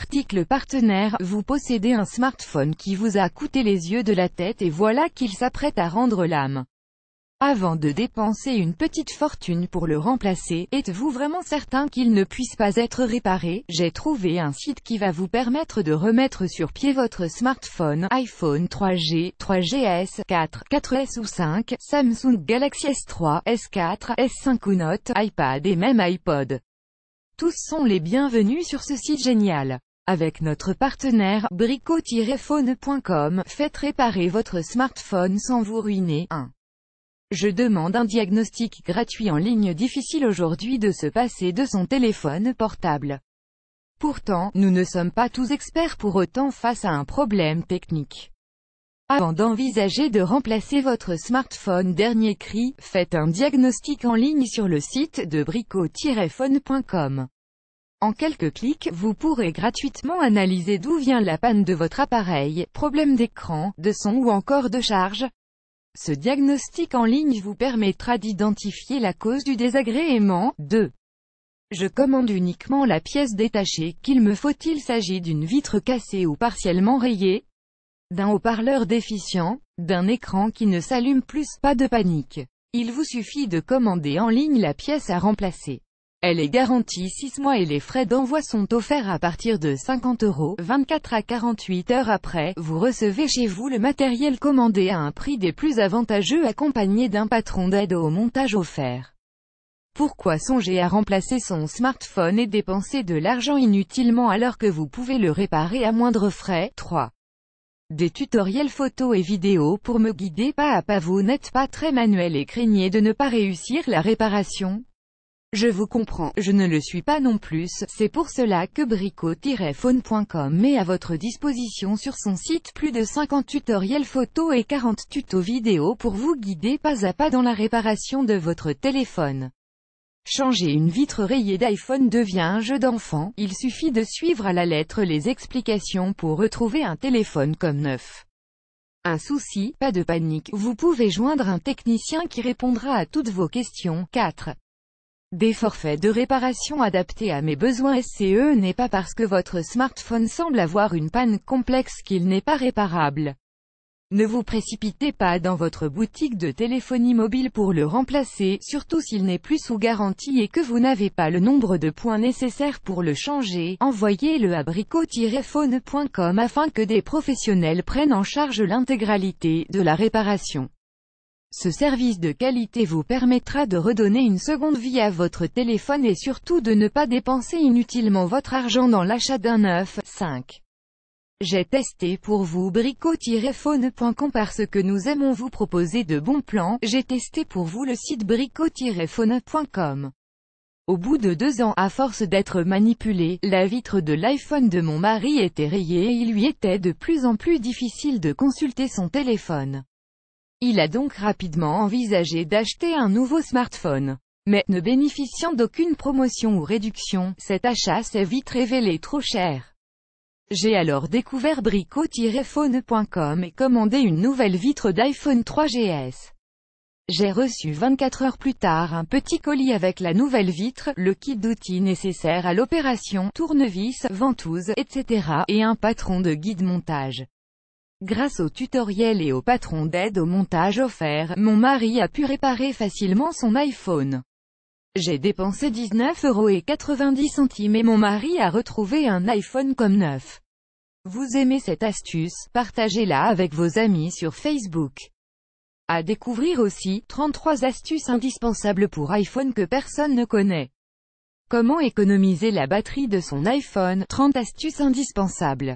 Article partenaire, vous possédez un smartphone qui vous a coûté les yeux de la tête et voilà qu'il s'apprête à rendre l'âme. Avant de dépenser une petite fortune pour le remplacer, êtes-vous vraiment certain qu'il ne puisse pas être réparé? J'ai trouvé un site qui va vous permettre de remettre sur pied votre smartphone, iPhone 3G, 3GS, 4, 4S ou 5, Samsung Galaxy S3, S4, S5 ou Note, iPad et même iPod. Tous sont les bienvenus sur ce site génial. Avec notre partenaire, brico-phone.com, faites réparer votre smartphone sans vous ruiner. 1. Je demande un diagnostic gratuit en ligne. Difficile aujourd'hui de se passer de son téléphone portable. Pourtant, nous ne sommes pas tous experts pour autant face à un problème technique. Avant d'envisager de remplacer votre smartphone dernier cri, faites un diagnostic en ligne sur le site de brico-phone.com. En quelques clics, vous pourrez gratuitement analyser d'où vient la panne de votre appareil, problème d'écran, de son ou encore de charge. Ce diagnostic en ligne vous permettra d'identifier la cause du désagrément. 2. Je commande uniquement la pièce détachée. Qu'il me faut? Il s'agit d'une vitre cassée ou partiellement rayée, d'un haut-parleur déficient, d'un écran qui ne s'allume plus. Pas de panique. Il vous suffit de commander en ligne la pièce à remplacer. Elle est garantie 6 mois et les frais d'envoi sont offerts à partir de 50 €. 24 à 48 heures après, vous recevez chez vous le matériel commandé à un prix des plus avantageux accompagné d'un patron d'aide au montage offert. Pourquoi songer à remplacer son smartphone et dépenser de l'argent inutilement alors que vous pouvez le réparer à moindre frais? 3. Des tutoriels photos et vidéos pour me guider pas à pas. Vous n'êtes pas très manuel et craignez de ne pas réussir la réparation? Je vous comprends, je ne le suis pas non plus, c'est pour cela que brico-phone.com met à votre disposition sur son site plus de 50 tutoriels photos et 40 tutos vidéo pour vous guider pas à pas dans la réparation de votre téléphone. Changer une vitre rayée d'iPhone devient un jeu d'enfant, il suffit de suivre à la lettre les explications pour retrouver un téléphone comme neuf. Un souci? Pas de panique, vous pouvez joindre un technicien qui répondra à toutes vos questions. 4. Des forfaits de réparation adaptés à mes besoins. Ce n'est pas parce que votre smartphone semble avoir une panne complexe qu'il n'est pas réparable. Ne vous précipitez pas dans votre boutique de téléphonie mobile pour le remplacer, surtout s'il n'est plus sous garantie et que vous n'avez pas le nombre de points nécessaires pour le changer. Envoyez-le à brico-phone.com afin que des professionnels prennent en charge l'intégralité de la réparation. Ce service de qualité vous permettra de redonner une seconde vie à votre téléphone et surtout de ne pas dépenser inutilement votre argent dans l'achat d'un neuf. 5. J'ai testé pour vous brico-phone.com parce que nous aimons vous proposer de bons plans. J'ai testé pour vous le site brico-phone.com. Au bout de 2 ans, à force d'être manipulé, la vitre de l'iPhone de mon mari était rayée et il lui était de plus en plus difficile de consulter son téléphone. Il a donc rapidement envisagé d'acheter un nouveau smartphone. Mais, ne bénéficiant d'aucune promotion ou réduction, cet achat s'est vite révélé trop cher. J'ai alors découvert brico-phone.com et commandé une nouvelle vitre d'iPhone 3GS. J'ai reçu 24 heures plus tard un petit colis avec la nouvelle vitre, le kit d'outils nécessaires à l'opération, tournevis, ventouse, etc. et un patron de guide montage. Grâce au tutoriel et au patron d'aide au montage offert, mon mari a pu réparer facilement son iPhone. J'ai dépensé 19,90 € et mon mari a retrouvé un iPhone comme neuf. Vous aimez cette astuce? Partagez-la avec vos amis sur Facebook. À découvrir aussi, 33 astuces indispensables pour iPhone que personne ne connaît. Comment économiser la batterie de son iPhone? 30 astuces indispensables.